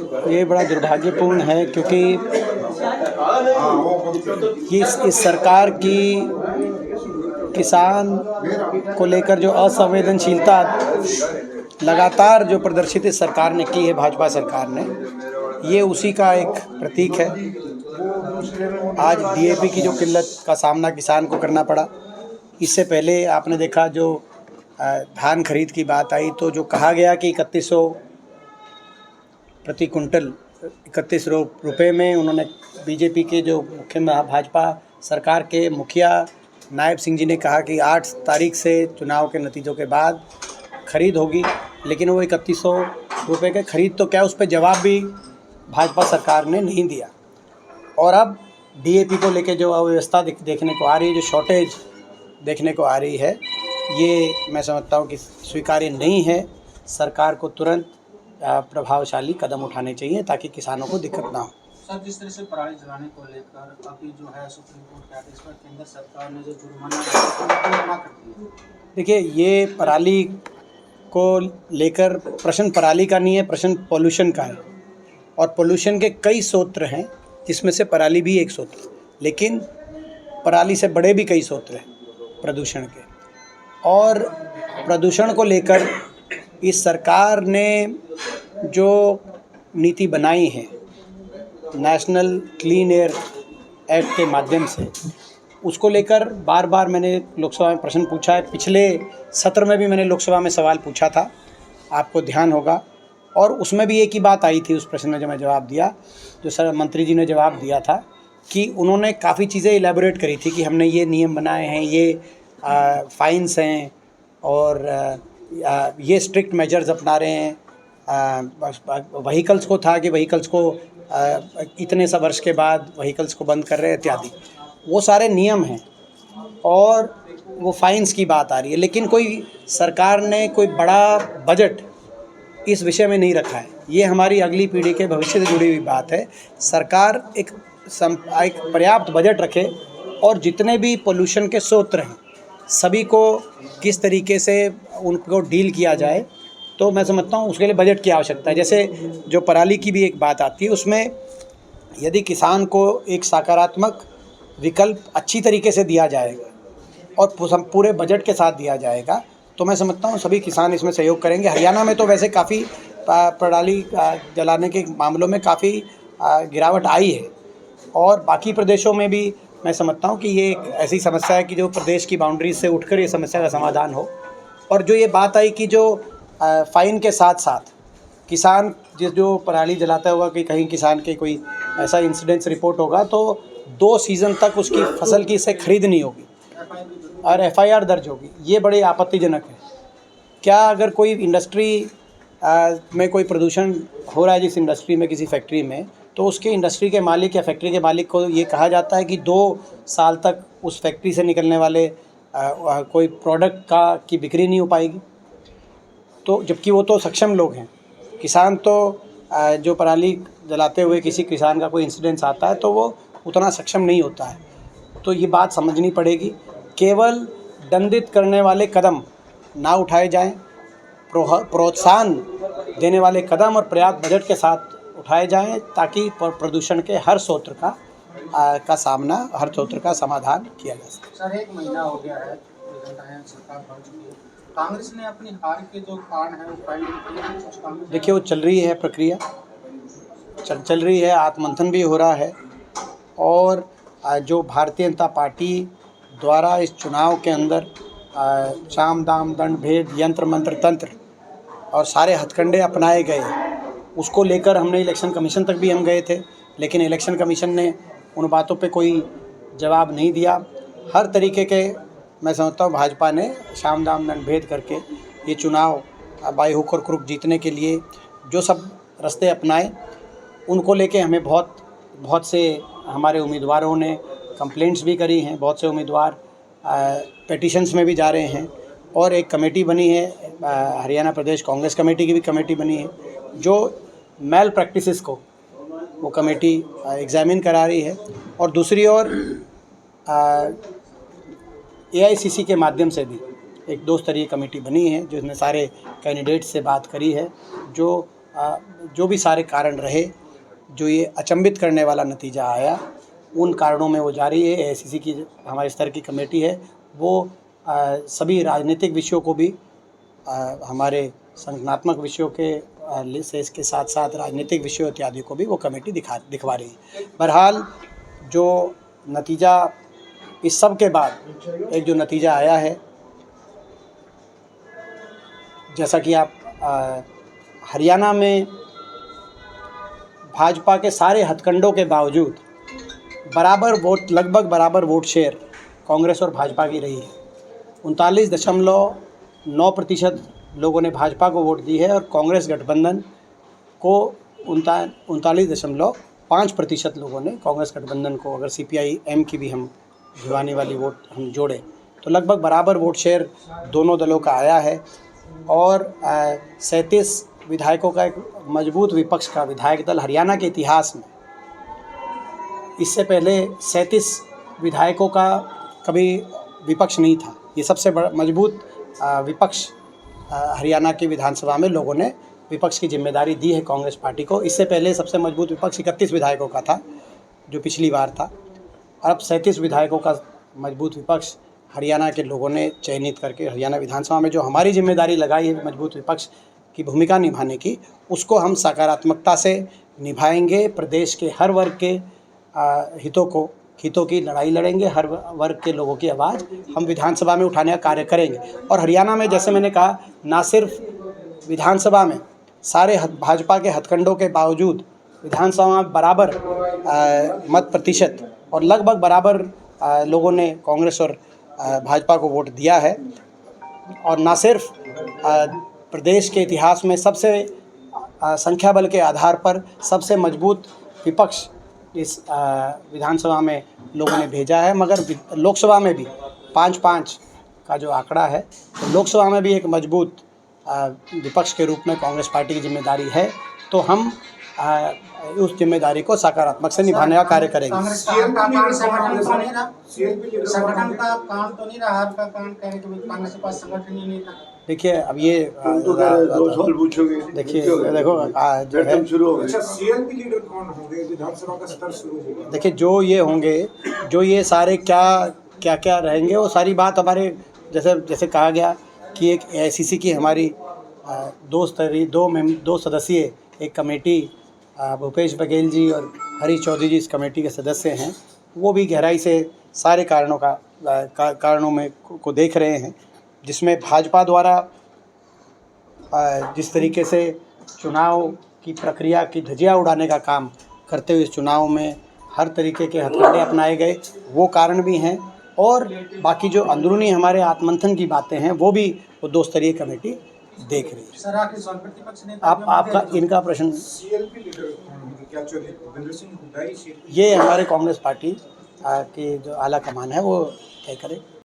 ये बड़ा दुर्भाग्यपूर्ण है क्योंकि इस सरकार की किसान को लेकर जो असंवेदनशीलता लगातार जो प्रदर्शित इस सरकार ने की है, भाजपा सरकार ने, ये उसी का एक प्रतीक है। आज डीएपी की जो किल्लत का सामना किसान को करना पड़ा, इससे पहले आपने देखा जो धान खरीद की बात आई तो जो कहा गया कि 3100 प्रति कुंटल 31 रुपये में उन्होंने बीजेपी के जो मुख्य भाजपा सरकार के मुखिया नायब सिंह जी ने कहा कि 8 तारीख से चुनाव के नतीजों के बाद खरीद होगी, लेकिन वो 3100 रुपये के खरीद तो क्या, उस पर जवाब भी भाजपा सरकार ने नहीं दिया। और अब डीएपी को लेकर जो अव्यवस्था देखने को आ रही है, जो शॉर्टेज देखने को आ रही है, ये मैं समझता हूँ कि स्वीकार्य नहीं है। सरकार को तुरंत प्रभावशाली कदम उठाने चाहिए ताकि किसानों को दिक्कत ना हो। सर, जिस तरह से पराली जलाने को लेकर अभी जो है सुप्रीम कोर्ट के आदेश पर केंद्र सरकार ने जो जुर्माना कर दिया, देखिए, ये पराली को लेकर प्रश्न पराली का नहीं है, प्रश्न पोल्यूशन का है। और पोल्यूशन के कई स्रोत हैं, जिसमें से पराली भी एक स्रोत है, लेकिन पराली से बड़े भी कई स्रोत हैं प्रदूषण के। और प्रदूषण को लेकर इस सरकार ने जो नीति बनाई है नेशनल क्लीन एयर एक्ट के माध्यम से, उसको लेकर बार बार मैंने लोकसभा में प्रश्न पूछा है। पिछले सत्र में भी मैंने लोकसभा में सवाल पूछा था, आपको ध्यान होगा, और उसमें भी एक ही बात आई थी। उस प्रश्न में जो मैं जवाब दिया, जो सर मंत्री जी ने जवाब दिया था कि उन्होंने काफ़ी चीज़ें इलेबोरेट करी थी कि हमने ये नियम बनाए हैं, ये फाइन्स हैं और ये स्ट्रिक्ट मेजर्स अपना रहे हैं। व्हीकल्स को था कि व्हीकल्स को इतने सा वर्ष के बाद व्हीकल्स को बंद कर रहे हैं इत्यादि, वो सारे नियम हैं और वो फाइन्स की बात आ रही है। लेकिन कोई सरकार ने कोई बड़ा बजट इस विषय में नहीं रखा है। ये हमारी अगली पीढ़ी के भविष्य से जुड़ी हुई बात है। सरकार एक पर्याप्त बजट रखे और जितने भी पोल्यूशन के स्रोत हैं सभी को किस तरीके से उनको डील किया जाए, तो मैं समझता हूँ उसके लिए बजट की आवश्यकता है। जैसे जो पराली की भी एक बात आती है, उसमें यदि किसान को एक सकारात्मक विकल्प अच्छी तरीके से दिया जाएगा और पूरे बजट के साथ दिया जाएगा, तो मैं समझता हूँ सभी किसान इसमें सहयोग करेंगे। हरियाणा में तो वैसे काफ़ी पराली जलाने के मामलों में काफ़ी गिरावट आई है और बाकी प्रदेशों में भी मैं समझता हूँ कि ये एक ऐसी समस्या है कि जो प्रदेश की बाउंड्री से उठकर ये समस्या का समाधान हो। और जो ये बात आई कि जो फ़ाइन के साथ साथ किसान जो पराली जलाता होगा कि कहीं किसान के कोई ऐसा इंसिडेंट्स रिपोर्ट होगा तो 2 सीज़न तक उसकी फसल की से खरीद नहीं होगी और एफआईआर दर्ज होगी। ये बड़ी आपत्तिजनक है। क्या अगर कोई इंडस्ट्री में कोई प्रदूषण हो रहा है, जिस इंडस्ट्री में किसी फैक्ट्री में, तो उसके इंडस्ट्री के मालिक या फैक्ट्री के मालिक को ये कहा जाता है कि 2 साल तक उस फैक्ट्री से निकलने वाले कोई प्रोडक्ट की बिक्री नहीं हो पाएगी। तो जबकि वो तो सक्षम लोग हैं। किसान तो जो पराली जलाते हुए किसी किसान का कोई इंसिडेंस आता है तो वो उतना सक्षम नहीं होता है। तो ये बात समझनी पड़ेगी। केवल दंडित करने वाले कदम ना उठाए जाएं, प्रोत्साहन देने वाले कदम और पर्याप्त बजट के साथ उठाए जाएं ताकि प्रदूषण के हर स्रोत का समाधान किया जा सके। सर, 1 महीना हो गया है सरकार बढ़ चुकी है, कांग्रेस ने अपनी हार के जो कारण है वो फाइल, देखिए वो चल रही है प्रक्रिया, चल रही है, आत्ममंथन भी हो रहा है और जो भारतीय जनता पार्टी द्वारा इस चुनाव के अंदर साम दाम दंड भेद यंत्र मंत्र तंत्र और सारे हथकंडे अपनाए गए, उसको लेकर हमने इलेक्शन कमीशन तक भी हम गए थे, लेकिन इलेक्शन कमीशन ने उन बातों पे कोई जवाब नहीं दिया। हर तरीके के मैं समझता हूँ भाजपा ने साम दाम दंड भेद करके ये चुनाव बाई हुक और क्रुक जीतने के लिए जो सब रास्ते अपनाए, उनको लेके हमें बहुत से हमारे उम्मीदवारों ने कंप्लेंट्स भी करी हैं। बहुत से उम्मीदवार पेटिशंस में भी जा रहे हैं और एक कमेटी बनी है, हरियाणा प्रदेश कांग्रेस कमेटी की भी कमेटी बनी है जो मैल प्रैक्टिसेस को वो कमेटी एग्जामिन करा रही है। और दूसरी ओर एआईसीसी के माध्यम से भी एक 2 स्तरीय कमेटी बनी है जिसने सारे कैंडिडेट्स से बात करी है, जो जो भी सारे कारण रहे, जो ये अचंभित करने वाला नतीजा आया, उन कारणों में वो जारी है। एआईसीसी की हमारे स्तर की कमेटी है, वो सभी राजनीतिक विषयों को भी हमारे संगठनात्मक विषयों के से इसके साथ साथ राजनीतिक विषयों इत्यादि को भी वो कमेटी दिखवा रही है। बहरहाल जो नतीजा इस सब के बाद एक जो नतीजा आया है, जैसा कि आप हरियाणा में भाजपा के सारे हथकंडों के बावजूद लगभग बराबर वोट शेयर कांग्रेस और भाजपा की रही है। 39.9% लोगों ने भाजपा को वोट दी है और कांग्रेस गठबंधन को 39.5% लोगों ने कांग्रेस गठबंधन को, अगर CPI-M की भी हम भिवानी वाली वोट हम जोड़ें तो लगभग बराबर वोट शेयर दोनों दलों का आया है। और 37 विधायकों का एक मजबूत विपक्ष का विधायक दल हरियाणा के इतिहास में, इससे पहले 37 विधायकों का कभी विपक्ष नहीं था। ये सबसे बड़ा मजबूत विपक्ष हरियाणा की विधानसभा में लोगों ने विपक्ष की जिम्मेदारी दी है कांग्रेस पार्टी को। इससे पहले सबसे मजबूत विपक्ष 31 विधायकों का था, जो पिछली बार था। अब 37 विधायकों का मजबूत विपक्ष हरियाणा के लोगों ने चयनित करके हरियाणा विधानसभा में जो हमारी जिम्मेदारी लगाई है मजबूत विपक्ष की भूमिका निभाने की, उसको हम सकारात्मकता से निभाएंगे। प्रदेश के हर वर्ग के हितों की लड़ाई लड़ेंगे। हर वर्ग के लोगों की आवाज़ हम विधानसभा में उठाने का कार्य करेंगे। और हरियाणा में, जैसे मैंने कहा, ना सिर्फ विधानसभा में सारे भाजपा के हथकंडों के बावजूद विधानसभा में बराबर मत प्रतिशत और लगभग बराबर लोगों ने कांग्रेस और भाजपा को वोट दिया है। और ना सिर्फ प्रदेश के इतिहास में सबसे संख्या बल के आधार पर सबसे मजबूत विपक्ष इस विधानसभा में लोगों ने भेजा है, मगर लोकसभा में भी 5-5 का जो आंकड़ा है, तो लोकसभा में भी एक मजबूत विपक्ष के रूप में कांग्रेस पार्टी की जिम्मेदारी है। तो हम उस जिम्मेदारी को सकारात्मक से निभाने का कार्य करेंगे। कांग्रेस का संगठन का काम तो नहीं रहा, हार का काम कह रहे कि कांग्रेस के पास संगठन ही नहीं था। देखिए, अब ये देखिए, देखो जो है, देखिए जो ये होंगे, जो ये सारे क्या रहेंगे, वो सारी बात हमारे जैसे कहा गया कि एक AICC की हमारी दो सदस्यीय एक कमेटी, भूपेश बघेल जी और हरीश चौधरी जी इस कमेटी के सदस्य हैं। वो भी गहराई से सारे कारणों में को देख रहे हैं, जिसमें भाजपा द्वारा जिस तरीके से चुनाव की प्रक्रिया की धज्जियां उड़ाने का काम करते हुए इस चुनाव में हर तरीके के हथकंडे अपनाए गए, वो कारण भी हैं। और बाकी जो अंदरूनी हमारे आत्ममंथन की बातें हैं, वो भी वो 2 स्तरीय कमेटी देख रही है। सर, आखिर प्रतिपक्ष ने आपका इनका प्रश्न, ये हमारे कांग्रेस पार्टी की जो आला कमान है वो तय करे।